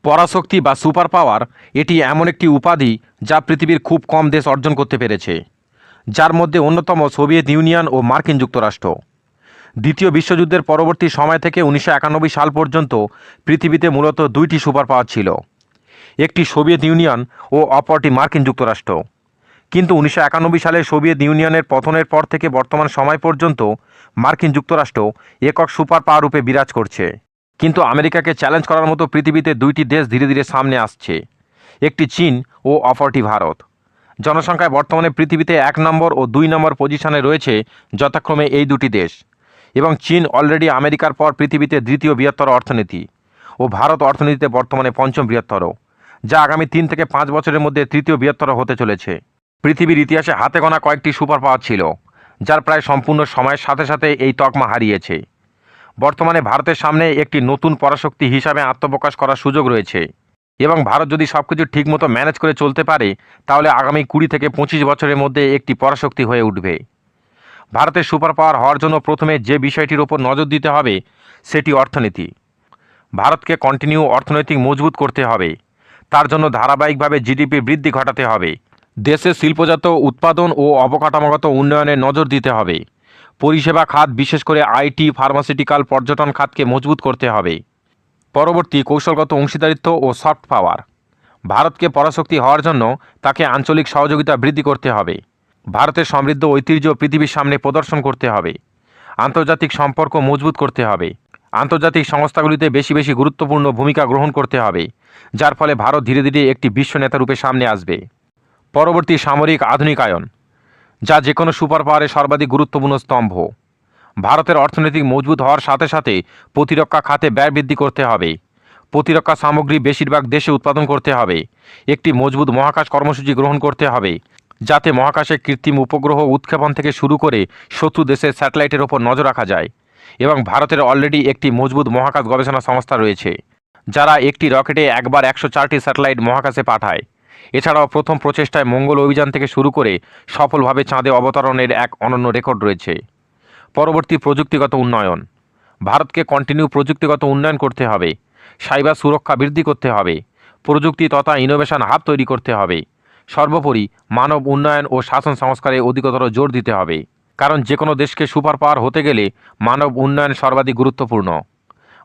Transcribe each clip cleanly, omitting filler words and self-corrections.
পরাশক্তি বা super power এটি এমন একটি উপাধি যা পৃথিবীর খুব কম দেশ অর্জন করতে পেরেছে, যার মধ্যে অন্যতম সোভিয়েত ইউনিয়ন ও মার্কিন যুক্তরাষ্ট্র। দ্বিতীয় বিশ্বযুদ্ধের পরবর্তী সময় থেকে 1991 সাল পর্যন্ত পৃথিবীতে মূলত দুইটি সুপার পাওয়ার ছিল, একটি সোভিয়েত ইউনিয়ন ও অপরটি মার্কিন যুক্তরাষ্ট্র। কিন্তু 1991 সালে সোভিয়েত ইউনিয়নের পতনের পর থেকে বর্তমান সময় পর্যন্ত মার্কিন যুক্তরাষ্ট্র একক সুপার পাওয়ার রূপে বিরাজ করছে। কিন্তু আমেরিকাকে চ্যালেঞ্জ করার মতো পৃথিবীতে দুইটি দেশ ধীরে ধীরে সামনে আসছে, একটি চীন ও অপরটি ভারত। জনসংখ্যায় বর্তমানে পৃথিবীতে 1 নম্বর ও 2 নম্বর পজিশনে রয়েছে যথাক্রমে এই দুটি দেশ, এবং চীন অলরেডি আমেরিকার পর পৃথিবীতে দ্বিতীয় বৃহত্তর অর্থনীতি ও ভারত অর্থনীতিতে বর্তমানে পঞ্চম বৃহত্তর, যা আগামী 3 থেকে 5 বছরের মধ্যে তৃতীয় বৃহত্তর হতে চলেছে। পৃথিবীর ইতিহাসে হাতে গোনা কয়েকটি সুপার পাওয়ার ছিল, যার প্রায় সম্পূর্ণ সময়ের সাথে সাথে এই তকমা হারিয়েছে। বর্তমানে ভারতের সামনে একটি নতুন পরাশক্তি হিসাবে আত্মপ্রকাশ করার সুযোগ রয়েছে, এবং ভারত যদি সবকিছু ঠিকমতো ম্যানেজ করে চলতে পারে তাহলে আগামী 20 থেকে 25 বছরের মধ্যে একটি পরাশক্তি হয়ে উঠবে। ভারতের সুপার পাওয়ার হওয়ার জন্য প্রথমে যে বিষয়টির ওপর নজর দিতে হবে সেটি অর্থনীতি। ভারতকে কন্টিনিউ অর্থনৈতিক মজবুত করতে হবে। তার জন্য ধারাবাহিকভাবে জিডিপি বৃদ্ধি ঘটাতে হবে। দেশের শিল্পজাত উৎপাদন ও অবকাঠামোগত উন্নয়নে নজর দিতে হবে। পরিষেবা খাত, বিশেষ করে আইটি, ফার্মাসিউটিক্যাল, পর্যটন খাতকে মজবুত করতে হবে। পরবর্তী কৌশলগত অংশীদারিত্ব ও সফট পাওয়ার। ভারতকে পরাশক্তি হওয়ার জন্য তাকে আঞ্চলিক সহযোগিতা বৃদ্ধি করতে হবে। ভারতের সমৃদ্ধ ঐতিহ্য পৃথিবীর সামনে প্রদর্শন করতে হবে। আন্তর্জাতিক সম্পর্ক মজবুত করতে হবে। আন্তর্জাতিক সংস্থাগুলিতে বেশি বেশি গুরুত্বপূর্ণ ভূমিকা গ্রহণ করতে হবে, যার ফলে ভারত ধীরে ধীরে একটি বিশ্ব নেতা রূপে সামনে আসবে। পরবর্তী সামরিক আধুনিকায়ন, যা যে কোনো সুপার পাওয়ারের সর্বাধিক গুরুত্বপূর্ণ স্তম্ভ। ভারতের অর্থনৈতিক মজবুত হওয়ার সাথে সাথে প্রতিরক্ষা খাতে ব্যয় বৃদ্ধি করতে হবে। প্রতিরক্ষা সামগ্রী বেশিরভাগ দেশে উৎপাদন করতে হবে। একটি মজবুত মহাকাশ কর্মসূচি গ্রহণ করতে হবে, যাতে মহাকাশে কৃত্রিম উপগ্রহ উৎক্ষেপণ থেকে শুরু করে শত্রু দেশের স্যাটেলাইটের ওপর নজর রাখা যায়। এবং ভারতের অলরেডি একটি মজবুত মহাকাশ গবেষণা সংস্থা রয়েছে, যারা একটি রকেটে একবার 104টি স্যাটেলাইট মহাকাশে পাঠায়। এছাড়াও প্রথম প্রচেষ্টায় মঙ্গল অভিযান থেকে শুরু করে সফলভাবে চাঁদে অবতরণের এক অনন্য রেকর্ড রয়েছে। পরবর্তী প্রযুক্তিগত উন্নয়ন। ভারতকে কন্টিনিউ প্রযুক্তিগত উন্নয়ন করতে হবে। সাইবার সুরক্ষা বৃদ্ধি করতে হবে। প্রযুক্তি তথা ইনোভেশন হাব তৈরি করতে হবে। সর্বোপরি মানব উন্নয়ন ও শাসন সংস্কারে অধিকতর জোর দিতে হবে, কারণ যে কোনো দেশকে সুপার পাওয়ার হতে গেলে মানব উন্নয়ন সর্বাধিক গুরুত্বপূর্ণ।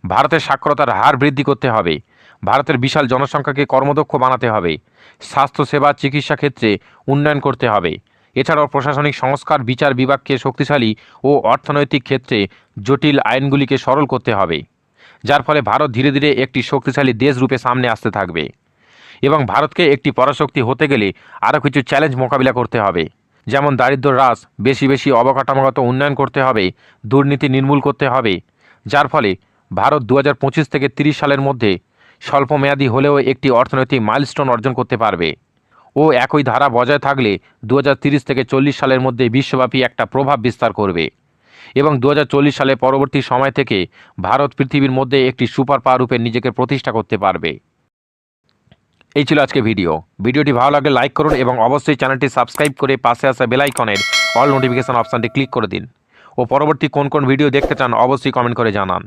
ভারতের সাক্ষরতার হার বৃদ্ধি করতে হবে। ভারতের বিশাল জনসংখ্যাকে কর্মদক্ষ বানাতে হবে। স্বাস্থ্যসেবা, চিকিৎসা ক্ষেত্রে উন্নয়ন করতে হবে। এছাড়াও প্রশাসনিক সংস্কার, বিচার বিভাগকে শক্তিশালী ও অর্থনৈতিক ক্ষেত্রে জটিল আইনগুলিকে সরল করতে হবে, যার ফলে ভারত ধীরে ধীরে একটি শক্তিশালী দেশ রূপে সামনে আসতে থাকবে। এবং ভারতকে একটি পরাশক্তি হতে গেলে আরও কিছু চ্যালেঞ্জ মোকাবিলা করতে হবে, যেমন দারিদ্র্য হ্রাস, বেশি বেশি অবকাঠামোগত উন্নয়ন করতে হবে, দুর্নীতি নির্মূল করতে হবে, যার ফলে ভারত 2025 থেকে 30 সালের মধ্যে স্বল্পমেয়াদী হলেও একটি অর্থনৈতিক মাইলস্টোন অর্জন করতে পারবে। ও একই ধারা বজায় থাকলে 2030 থেকে 40 সালের মধ্যে বিশ্বব্যাপী একটা প্রভাব বিস্তার করবে। এবং 2040 সালে পরবর্তী সময় থেকে ভারত পৃথিবীর মধ্যে একটি সুপার পাওয়ার রূপে নিজেকে প্রতিষ্ঠা করতে পারবে। এই ছিল আজকে ভিডিওটি ভালো লাগলে লাইক করুন এবং অবশ্যই চ্যানেলটি সাবস্ক্রাইব করে পাশে আসা বেল আইকনের অল নোটিফিকেশন অপশানটি ক্লিক করে দিন। ও পরবর্তী কোন কোন ভিডিও দেখতে চান অবশ্যই কমেন্ট করে জানান।